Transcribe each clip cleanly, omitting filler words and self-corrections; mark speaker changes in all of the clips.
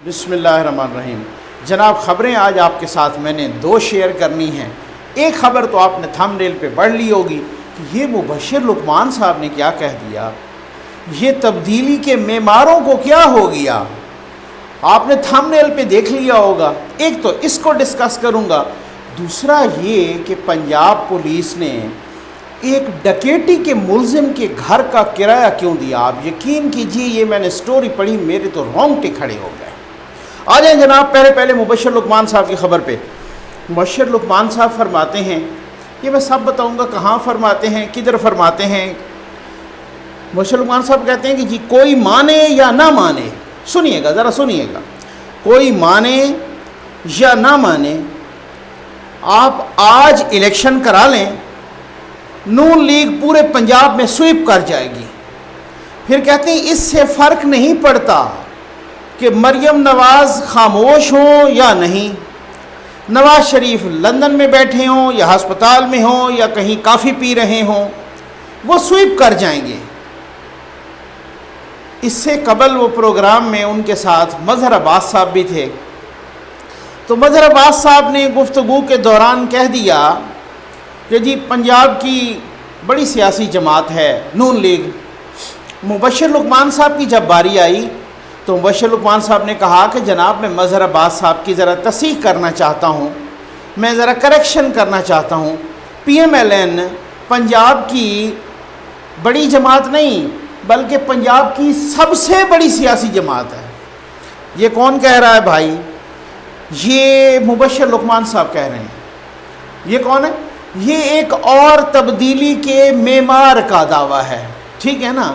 Speaker 1: بسم اللہ الرحمن الرحیم۔ جناب، خبریں آج آپ کے ساتھ میں نے دو شیئر کرنی ہیں۔ ایک خبر تو آپ نے تھم نیل پہ پڑھ لی ہوگی کہ یہ مبشر لقمان صاحب نے کیا کہہ دیا، یہ تبدیلی کے معماروں کو کیا ہو گیا، آپ نے تھم نیل پہ دیکھ لیا ہوگا۔ ایک تو اس کو ڈسکس کروں گا، دوسرا یہ کہ پنجاب پولیس نے ایک ڈکیٹی کے ملزم کے گھر کا کرایہ کیوں دیا۔ آپ یقین کیجئے، یہ میں نے سٹوری پڑھی، میرے تو رونگٹے کھڑے ہو گئے۔ آ جائیں جناب پہلے مبشر لقمان صاحب کی خبر پہ۔ مبشر لقمان صاحب فرماتے ہیں، یہ میں سب بتاؤں گا کہاں فرماتے ہیں، کدھر فرماتے ہیں۔ مبشر لقمان صاحب کہتے ہیں کہ جی کوئی مانے یا نہ مانے، سنیے گا ذرا سنیے گا، کوئی مانے یا نہ مانے، آپ آج الیکشن کرا لیں، نون لیگ پورے پنجاب میں سویپ کر جائے گی۔ پھر کہتے ہیں اس سے فرق نہیں پڑتا کہ مریم نواز خاموش ہوں یا نہیں، نواز شریف لندن میں بیٹھے ہوں یا ہسپتال میں ہوں یا کہیں کافی پی رہے ہوں، وہ سویپ کر جائیں گے۔ اس سے قبل وہ پروگرام میں ان کے ساتھ مظہر عباس صاحب بھی تھے، تو مظہر عباس صاحب نے گفتگو کے دوران کہہ دیا کہ جی پنجاب کی بڑی سیاسی جماعت ہے نون لیگ۔ مبشر لقمان صاحب کی جب باری آئی تو مبشر لقمان صاحب نے کہا کہ جناب میں مظہر عباس صاحب کی ذرا تصحیح کرنا چاہتا ہوں، میں ذرا کریکشن کرنا چاہتا ہوں۔ P M L N Punjab کی بڑی جماعت نہیں بلکہ پنجاب کی سب سے بڑی سیاسی جماعت ہے۔ یہ کون کہہ رہا ہے بھائی؟ یہ مبشر لقمان صاحب کہہ رہے ہیں۔ یہ کون ہے؟ یہ ایک اور تبدیلی کے معمار کا دعویٰ ہے، ٹھیک ہے نا۔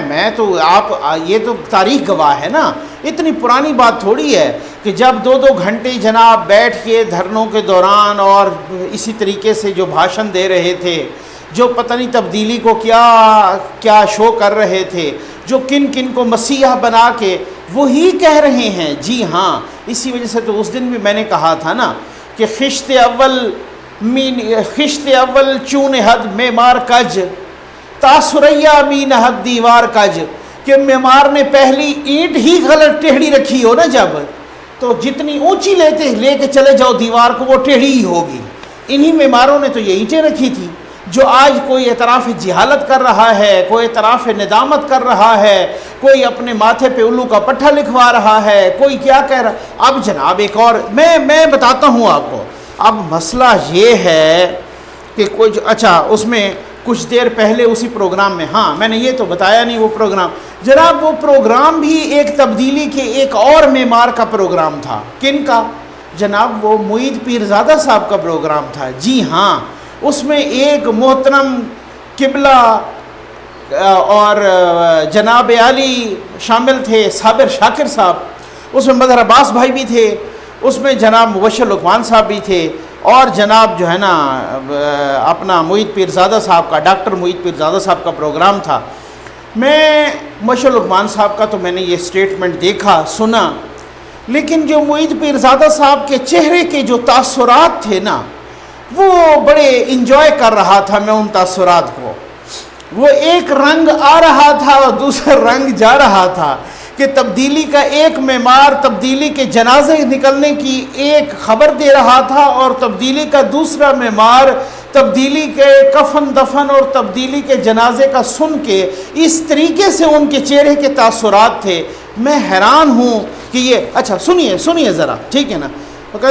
Speaker 1: میں تو آپ یہ تو تاریخ گواہ ہے نا، اتنی پرانی بات تھوڑی ہے کہ جب 2 گھنٹے جناب بیٹھ کے دھرنوں کے دوران اور اسی طریقے سے جو بھاشن دے رہے تھے، جو پتہ نہیں تبدیلی کو کیا شو کر رہے تھے، جو کن کو مسیحا بنا کے وہی کہہ رہے ہیں۔ جی ہاں، اسی وجہ سے تو اس دن بھی میں نے کہا تھا نا کہ خشت اول چون حد معمار کج، تاثریا می نہد دیوار کج، کہ معمار نے پہلی اینٹ ہی غلط ٹیڑھی رکھی ہو نا جب، تو جتنی اونچی لے کے چلے جاؤ دیوار کو وہ ٹیڑھی ہی ہوگی۔ انہی معماروں نے تو یہ اینٹیں رکھی تھی، جو آج کوئی اعتراف جہالت کر رہا ہے، کوئی اعتراف ندامت کر رہا ہے، کوئی اپنے ماتھے پہ الو کا پٹھا لکھوا رہا ہے، کوئی کیا کہہ رہا۔ اب جناب ایک اور میں بتاتا ہوں آپ کو۔ اب مسئلہ یہ ہے کہ کچھ اس میں کچھ دیر پہلے اسی پروگرام میں، ہاں میں نے یہ تو بتایا نہیں وہ پروگرام، جناب وہ پروگرام بھی ایک تبدیلی کے ایک اور معمار کا پروگرام تھا۔ کن کا؟ جناب وہ معید پیرزادہ صاحب کا پروگرام تھا۔ جی ہاں، اس میں ایک محترم قبلہ اور جناب عالی شامل تھے، صابر شاکر صاحب، اس میں مظہر عباس بھائی بھی تھے، اس میں جناب مبشر لقمان صاحب بھی تھے، اور جناب جو ہے نا اپنا معید پیرزادہ صاحب کا، ڈاکٹر معید پیرزادہ صاحب کا پروگرام تھا۔ میں مبشر لقمان صاحب کا تو میں نے یہ سٹیٹمنٹ دیکھا سنا، لیکن جو معید پیرزادہ صاحب کے چہرے کے جو تاثرات تھے نا، وہ بڑے انجوائے کر رہا تھا میں ان تاثرات کو۔ وہ ایک رنگ آ رہا تھا اور دوسرا رنگ جا رہا تھا کہ تبدیلی کا ایک معمار تبدیلی کے جنازے نکلنے کی ایک خبر دے رہا تھا، اور تبدیلی کا دوسرا معمار تبدیلی کے کفن دفن اور تبدیلی کے جنازے کا سن کے اس طریقے سے ان کے چہرے کے تاثرات تھے۔ میں حیران ہوں کہ یہ سنیے ذرا، ٹھیک ہے نا۔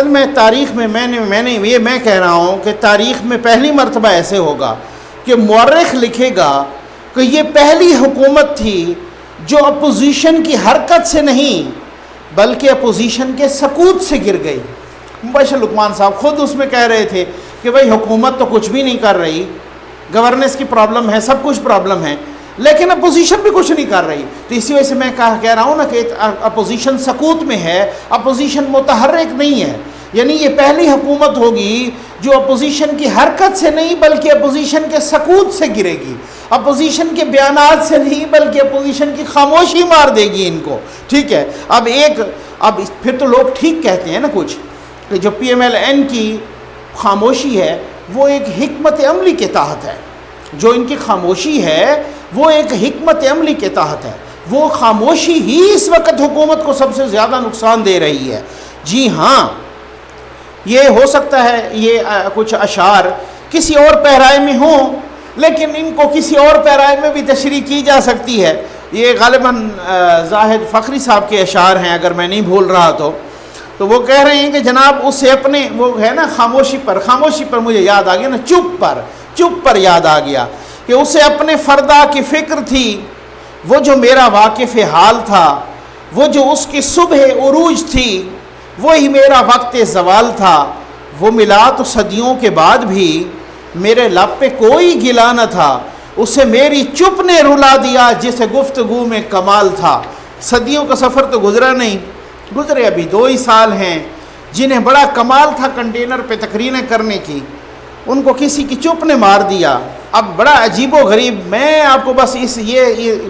Speaker 1: میں تاریخ میں میں کہہ رہا ہوں کہ تاریخ میں پہلی مرتبہ ایسے ہوگا کہ مورخ لکھے گا کہ یہ پہلی حکومت تھی جو اپوزیشن کی حرکت سے نہیں بلکہ اپوزیشن کے سکوت سے گر گئی۔ مبشر لقمان صاحب خود اس میں کہہ رہے تھے کہ بھئی حکومت تو کچھ بھی نہیں کر رہی، گورننس کی پرابلم ہے، سب کچھ پرابلم ہے، لیکن اپوزیشن بھی کچھ نہیں کر رہی۔ تو اسی وجہ سے میں کہہ رہا ہوں نا کہ اپوزیشن سکوت میں ہے، اپوزیشن متحرک نہیں ہے۔ یعنی یہ پہلی حکومت ہوگی جو اپوزیشن کی حرکت سے نہیں بلکہ اپوزیشن کے سکوت سے گرے گی، اپوزیشن کے بیانات سے نہیں بلکہ اپوزیشن کی خاموشی مار دے گی ان کو، ٹھیک ہے۔ اب پھر تو لوگ ٹھیک کہتے ہیں نا کچھ، کہ جو پی ایم ایل این کی خاموشی ہے وہ ایک حکمت عملی کے تحت ہے، جو ان کی خاموشی ہے وہ ایک حکمت عملی کے تحت ہے۔ وہ خاموشی ہی اس وقت حکومت کو سب سے زیادہ نقصان دے رہی ہے۔ جی ہاں، یہ ہو سکتا ہے یہ کچھ اشعار کسی اور پیرائے میں ہوں، لیکن ان کو کسی اور پیرائے میں بھی تشریح کی جا سکتی ہے۔ یہ غالباً زاہد فخری صاحب کے اشعار ہیں اگر میں نہیں بھول رہا تو وہ کہہ رہے ہیں کہ جناب اسے اپنے وہ ہے نا خاموشی پر مجھے یاد آ گیا نا، چپ پر یاد آ گیا کہ اسے اپنے فردا کی فکر تھی، وہ جو میرا واقف حال تھا، وہ جو اس کی صبح عروج تھی، وہی میرا وقت زوال تھا، وہ ملا تو صدیوں کے بعد بھی میرے لب پہ کوئی گلا نہ تھا، اسے میری چپ نے رلا دیا جسے گفتگو میں کمال تھا۔ صدیوں کا سفر تو گزرا نہیں، گزرے ابھی 2 ہی سال ہیں، جنہیں بڑا کمال تھا کنٹینر پہ تقریریں کرنے کی، ان کو کسی کی چپ نے مار دیا۔ اب بڑا عجیب و غریب، میں آپ کو بس یہ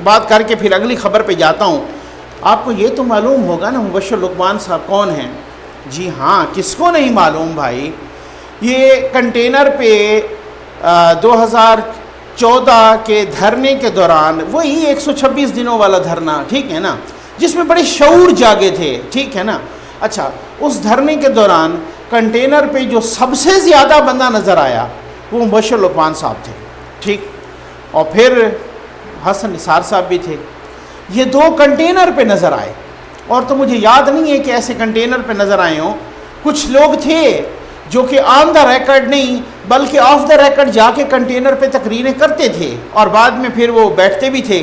Speaker 1: بات کر کے پھر اگلی خبر پہ جاتا ہوں۔ آپ کو یہ تو معلوم ہوگا نا مبشر لقمان صاحب کون ہیں؟ جی ہاں، کس کو نہیں معلوم بھائی، یہ کنٹینر پہ 2014 کے دھرنے کے دوران، وہی 126 دنوں والا دھرنا، ٹھیک ہے نا، جس میں بڑے شعور جاگے تھے، ٹھیک ہے نا۔ اچھا، اس دھرنے کے دوران کنٹینر پہ جو سب سے زیادہ بندہ نظر آیا وہ مبشر لقمان صاحب تھے، ٹھیک، اور پھر حسن نثار صاحب بھی تھے۔ یہ 2 کنٹینر پہ نظر آئے، اور تو مجھے یاد نہیں ہے کہ ایسے کنٹینر پہ نظر آئے ہوں۔ کچھ لوگ تھے جو کہ آن دا ریکارڈ نہیں بلکہ آف دا ریکارڈ جا کے کنٹینر پہ تقریریں کرتے تھے اور بعد میں پھر وہ بیٹھتے بھی تھے۔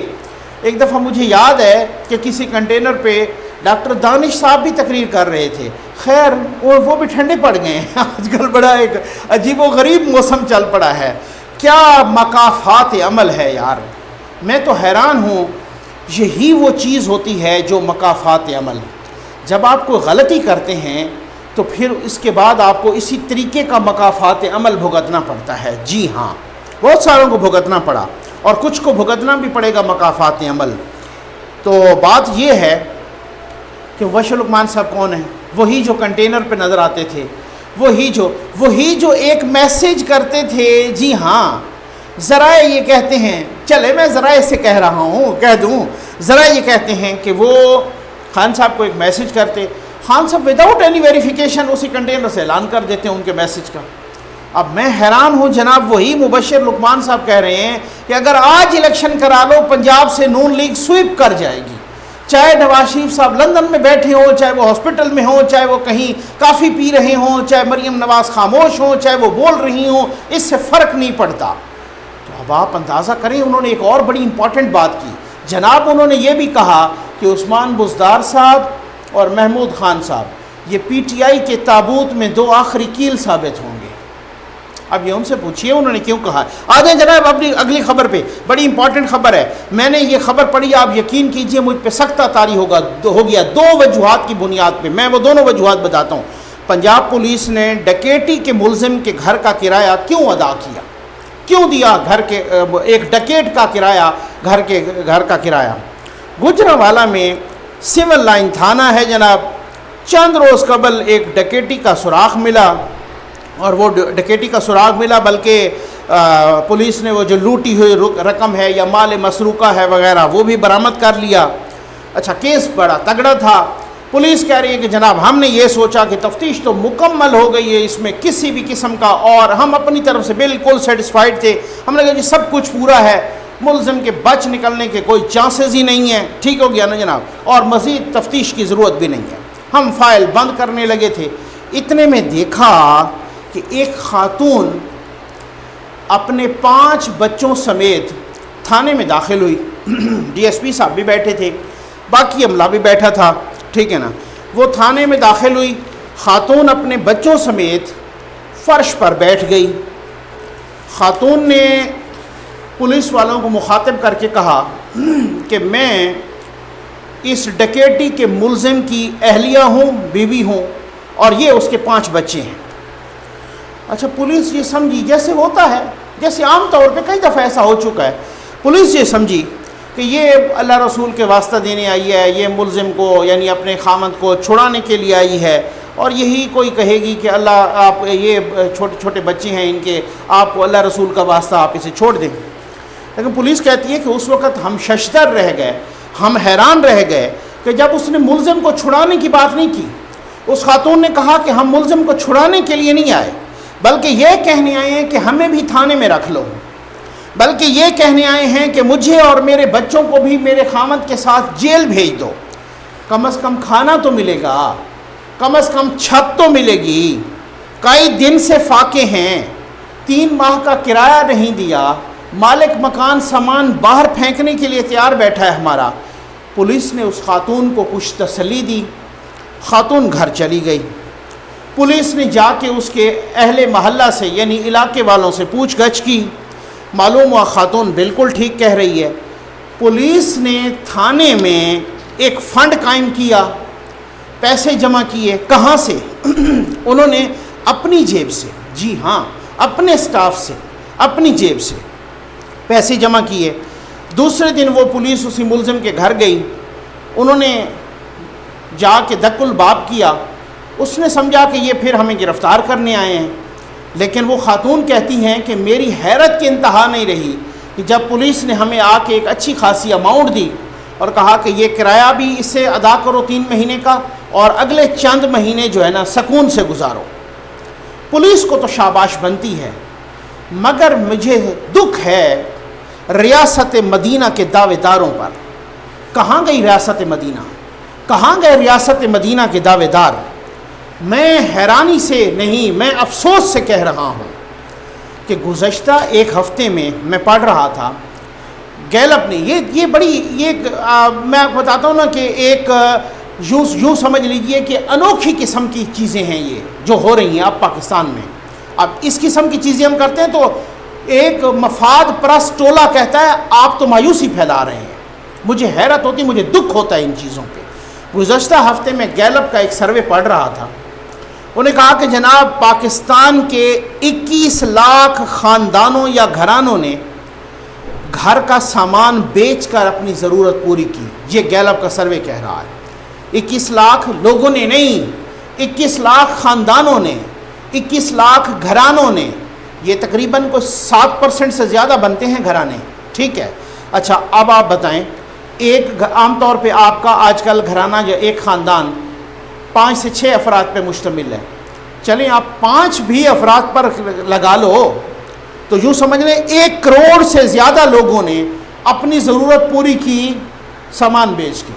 Speaker 1: ایک دفعہ مجھے یاد ہے کہ کسی کنٹینر پہ ڈاکٹر دانش صاحب بھی تقریر کر رہے تھے، خیر وہ بھی ٹھنڈے پڑ گئے ہیں۔ آج کل بڑا ایک عجیب و غریب موسم چل پڑا ہے، کیا مقافات عمل ہے یار، میں تو حیران ہوں۔ یہی وہ چیز ہوتی ہے جو مقافات عمل، جب آپ کو غلطی کرتے ہیں تو پھر اس کے بعد آپ کو اسی طریقے کا مقافات عمل بھگتنا پڑتا ہے۔ جی ہاں، بہت ساروں کو بھگتنا پڑا اور کچھ کو بھگتنا بھی پڑے گا مقافات عمل۔ تو بات یہ ہے کہ مبشر لقمان صاحب کون ہیں؟ وہی جو کنٹینر پہ نظر آتے تھے، وہی جو ایک میسیج کرتے تھے۔ جی ہاں، ذرائع یہ کہتے ہیں، چلے میں ذرائع سے کہہ رہا ہوں، کہہ دوں، ذرائع یہ کہتے ہیں کہ وہ خان صاحب کو ایک میسیج کرتے، خان صاحب وداؤٹ اینی ویریفیکیشن اسی کنٹینر سے اعلان کر دیتے ہیں ان کے میسیج کا۔ اب میں حیران ہوں، جناب وہی مبشر لقمان صاحب کہہ رہے ہیں کہ اگر آج الیکشن کرا لو پنجاب سے نون لیگ سویپ کر جائے گی، چاہے نواز شریف صاحب لندن میں بیٹھے ہوں، چاہے وہ ہاسپٹل میں ہوں، چاہے وہ کہیں کافی پی رہے ہوں، چاہے مریم نواز خاموش ہوں، چاہے وہ بول رہی ہوں، اس سے فرق نہیں پڑتا۔ تو اب آپ اندازہ کریں، انہوں نے ایک اور بڑی امپورٹنٹ بات کی جناب، انہوں نے یہ بھی کہا کہ عثمان بزدار صاحب اور محمود خان صاحب یہ پی ٹی آئی کے تابوت میں 2 آخری کیل ثابت ہوں گے۔ اب یہ ان سے پوچھئے انہوں نے کیوں کہا۔ آ جائیں جناب اپنی اگلی خبر پہ، بڑی امپورٹنٹ خبر ہے، میں نے یہ خبر پڑھی، آپ یقین کیجئے مجھ پہ سختہ طاری ہو گیا 2 وجوہات کی بنیاد پہ۔ میں وہ دونوں وجوہات بتاتا ہوں۔ پنجاب پولیس نے ڈکیٹی کے ملزم کے گھر کا کرایہ کیوں ادا کیا، کیوں دیا گھر کے ایک ڈکیٹ کا کرایہ، گھر کا کرایہ۔ گجرانوالہ میں سول لائن تھانہ ہے جناب، چند روز قبل ایک ڈکیٹی کا سراغ ملا، اور وہ ڈکیٹی کا سراغ ملا بلکہ پولیس نے وہ جو لوٹی ہوئی رقم ہے یا مال مسروقہ ہے وغیرہ وہ بھی برآمد کر لیا۔ اچھا، کیس بڑا تگڑا تھا۔ پولیس کہہ رہی ہے کہ جناب ہم نے یہ سوچا کہ تفتیش تو مکمل ہو گئی ہے، اس میں کسی بھی قسم کا، اور ہم اپنی طرف سے بالکل سیٹسفائیڈ تھے، ہم نے کہا جی سب کچھ پورا ہے، ملزم کے بچ نکلنے کے کوئی چانسز ہی نہیں ہیں، ٹھیک ہو گیا نا جناب، اور مزید تفتیش کی ضرورت بھی نہیں ہے۔ ہم فائل بند کرنے لگے تھے، اتنے میں دیکھا کہ ایک خاتون اپنے 5 بچوں سمیت تھانے میں داخل ہوئی۔ ڈی ایس پی صاحب بھی بیٹھے تھے، باقی عملہ بھی بیٹھا تھا، ٹھیک ہے نا۔ وہ تھانے میں داخل ہوئی، خاتون اپنے بچوں سمیت فرش پر بیٹھ گئی۔ خاتون نے پولیس والوں کو مخاطب کر کے کہا کہ میں اس ڈکیٹی کے ملزم کی اہلیہ ہوں، بیوی ہوں، اور یہ اس کے 5 بچے ہیں۔ اچھا، پولیس یہ سمجھی، جیسے ہوتا ہے، جیسے عام طور پہ کئی دفعہ ایسا ہو چکا ہے، پولیس یہ سمجھی کہ یہ اللہ رسول کے واسطہ دینے آئی ہے، یہ ملزم کو یعنی اپنے خامند کو چھڑانے کے لیے آئی ہے، اور یہی کوئی کہے گی کہ اللہ آپ یہ چھوٹے چھوٹے بچے ہیں ان کے، آپ اللہ رسول کا واسطہ آپ اسے چھوڑ دیں۔ لیکن پولیس کہتی ہے کہ اس وقت ہم ششدر رہ گئے، ہم حیران رہ گئے کہ جب اس نے ملزم کو چھڑانے کی بات نہیں کی، اس خاتون نے کہا کہ ہم ملزم کو چھڑانے کے لیے نہیں آئے، بلکہ یہ کہنے آئے ہیں کہ ہمیں بھی تھانے میں رکھ لو، بلکہ یہ کہنے آئے ہیں کہ مجھے اور میرے بچوں کو بھی میرے خامند کے ساتھ جیل بھیج دو، کم از کم کھانا تو ملے گا، کم از کم چھت تو ملے گی، کئی دن سے فاقے ہیں، 3 ماہ کا کرایہ نہیں دیا، مالک مکان سامان باہر پھینکنے کے لیے تیار بیٹھا ہے ہمارا۔ پولیس نے اس خاتون کو کچھ تسلی دی، خاتون گھر چلی گئی۔ پولیس نے جا کے اس کے اہل محلہ سے یعنی علاقے والوں سے پوچھ گچھ کی، معلوم ہوا خاتون بالکل ٹھیک کہہ رہی ہے۔ پولیس نے تھانے میں ایک فنڈ قائم کیا، پیسے جمع کیے، کہاں سے؟ انہوں نے اپنی جیب سے، جی ہاں اپنے سٹاف سے، اپنی جیب سے پیسے جمع کیے۔ دوسرے دن وہ پولیس اسی ملزم کے گھر گئی، انہوں نے جا کے دق الباب کیا، اس نے سمجھا کہ یہ پھر ہمیں گرفتار کرنے آئے ہیں، لیکن وہ خاتون کہتی ہیں کہ میری حیرت کی انتہا نہیں رہی کہ جب پولیس نے ہمیں آ کے ایک اچھی خاصی اماؤنٹ دی اور کہا کہ یہ کرایہ بھی اس سے ادا کرو 3 مہینے کا، اور اگلے چند مہینے جو ہے نا سکون سے گزارو۔ پولیس کو تو شاباش بنتی ہے، مگر مجھے دکھ ہے ریاست مدینہ کے دعوے داروں پر۔ کہاں گئی ریاست مدینہ؟ کہاں گئے ریاست مدینہ کے دعوے دار؟ میں حیرانی سے نہیں، میں افسوس سے کہہ رہا ہوں کہ گزشتہ 1 ہفتے میں پڑھ رہا تھا گیلپ نے یہ بڑی میں آپ کو بتاتا ہوں نا کہ ایک یوں سمجھ لیجئے کہ انوکھی قسم کی چیزیں ہیں یہ جو ہو رہی ہیں اب پاکستان میں۔ اب اس قسم کی چیزیں ہم کرتے ہیں تو ایک مفاد پرست ٹولہ کہتا ہے آپ تو مایوسی پھیلا رہے ہیں۔ مجھے حیرت ہوتی، مجھے دکھ ہوتا ہے ان چیزوں پہ۔ گزشتہ ہفتے میں گیلپ کا ایک سروے پڑھ رہا تھا، انہوں نے کہا کہ جناب پاکستان کے 21 لاکھ خاندانوں یا گھرانوں نے گھر کا سامان بیچ کر اپنی ضرورت پوری کی۔ یہ گیلپ کا سروے کہہ رہا ہے 21 لاکھ لوگوں نے نہیں، 21 لاکھ خاندانوں نے، 21 لاکھ گھرانوں نے، یہ تقریباً کوئی 7% سے زیادہ بنتے ہیں گھرانے، ٹھیک ہے۔ اچھا اب آپ بتائیں، ایک عام طور پہ آپ کا آج کل گھرانہ جو ایک خاندان 5 سے 6 افراد پہ مشتمل ہے، چلیں آپ 5 بھی افراد پر لگا لو تو یوں سمجھ لیں 1 کروڑ سے زیادہ لوگوں نے اپنی ضرورت پوری کی سامان بیچ کے،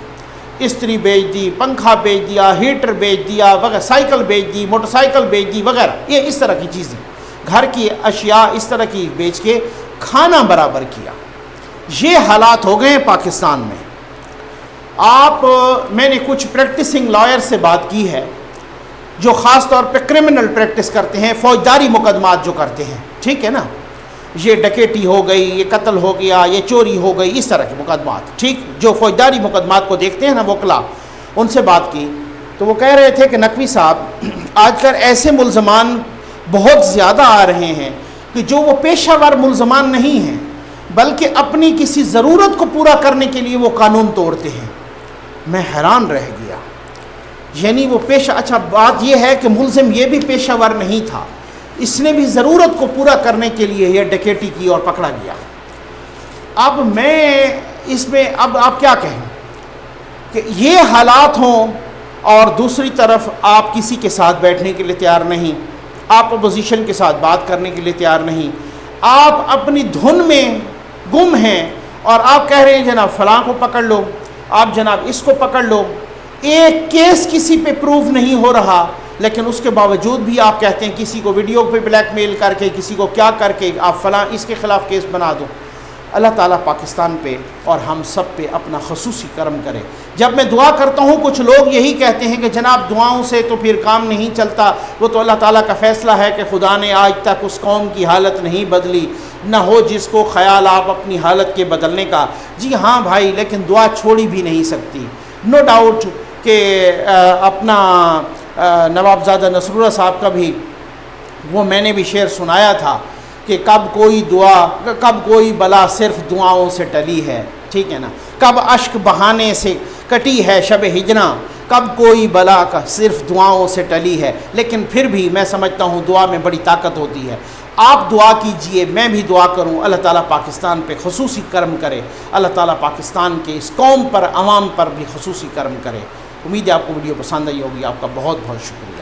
Speaker 1: استری بیچ دی، پنکھا بیچ دیا، ہیٹر بیچ دیا وغیرہ، سائیکل بیچ دی، موٹر سائیکل بیچ دی وغیرہ، یہ اس طرح کی چیزیں، گھر کی اشیاء اس طرح کی بیچ کے کھانا برابر کیا۔ یہ حالات ہو گئے ہیں پاکستان میں۔ میں نے کچھ پریکٹسنگ لائر سے بات کی ہے جو خاص طور پہ کرمنل پریکٹس کرتے ہیں، فوجداری مقدمات جو کرتے ہیں، ٹھیک ہے نا، یہ ڈکیٹی ہو گئی، یہ قتل ہو گیا، یہ چوری ہو گئی، اس طرح کے مقدمات، ٹھیک، جو فوجداری مقدمات کو دیکھتے ہیں نا وکلا، ان سے بات کی تو وہ کہہ رہے تھے کہ نقوی صاحب آج کل ایسے ملزمان بہت زیادہ آ رہے ہیں کہ جو وہ پیشہ ور ملزمان نہیں ہیں بلکہ اپنی کسی ضرورت کو پورا کرنے کے لیے وہ قانون توڑتے ہیں۔ میں حیران رہ گیا، یعنی وہ اچھا بات یہ ہے کہ ملزم یہ بھی پیشہ ور نہیں تھا، اس نے بھی ضرورت کو پورا کرنے کے لیے یہ ڈکیٹی کی اور پکڑا گیا۔ اب میں اس میں اب آپ کیا کہیں کہ یہ حالات ہوں اور دوسری طرف آپ کسی کے ساتھ بیٹھنے کے لیے تیار نہیں، آپ اپوزیشن کے ساتھ بات کرنے کے لیے تیار نہیں، آپ اپنی دھن میں گم ہیں اور آپ کہہ رہے ہیں جناب فلاں کو پکڑ لو، آپ جناب اس کو پکڑ لو، ایک کیس کسی پہ پروف نہیں ہو رہا لیکن اس کے باوجود بھی آپ کہتے ہیں کسی کو ویڈیو پہ بلیک میل کر کے، کسی کو کیا کر کے آپ فلاں اس کے خلاف کیس بنا دو۔ اللہ تعالیٰ پاکستان پہ اور ہم سب پہ اپنا خصوصی کرم کرے۔ جب میں دعا کرتا ہوں کچھ لوگ یہی کہتے ہیں کہ جناب دعاؤں سے تو پھر کام نہیں چلتا، وہ تو اللہ تعالیٰ کا فیصلہ ہے کہ خدا نے آج تک اس قوم کی حالت نہیں بدلی، نہ ہو جس کو خیال آپ اپنی حالت کے بدلنے کا۔ جی ہاں بھائی، لیکن دعا چھوڑی بھی نہیں سکتی۔ نو ڈاؤٹ کہ اپنا نواب زادہ نصر اللہ صاحب کا بھی وہ میں نے بھی شعر سنایا تھا کہ کب کوئی بلا صرف دعاؤں سے ٹلی ہے، ٹھیک ہے نا، کب اشک بہانے سے کٹی ہے شب ہجراں، کب کوئی بلا کا صرف دعاؤں سے ٹلی ہے، لیکن پھر بھی میں سمجھتا ہوں دعا میں بڑی طاقت ہوتی ہے۔ آپ دعا کیجئے، میں بھی دعا کروں، اللہ تعالیٰ پاکستان پہ خصوصی کرم کرے، اللہ تعالیٰ پاکستان کے اس قوم پر، عوام پر بھی خصوصی کرم کرے۔ امید ہے آپ کو ویڈیو پسند آئی ہوگی۔ آپ کا بہت بہت شکریہ۔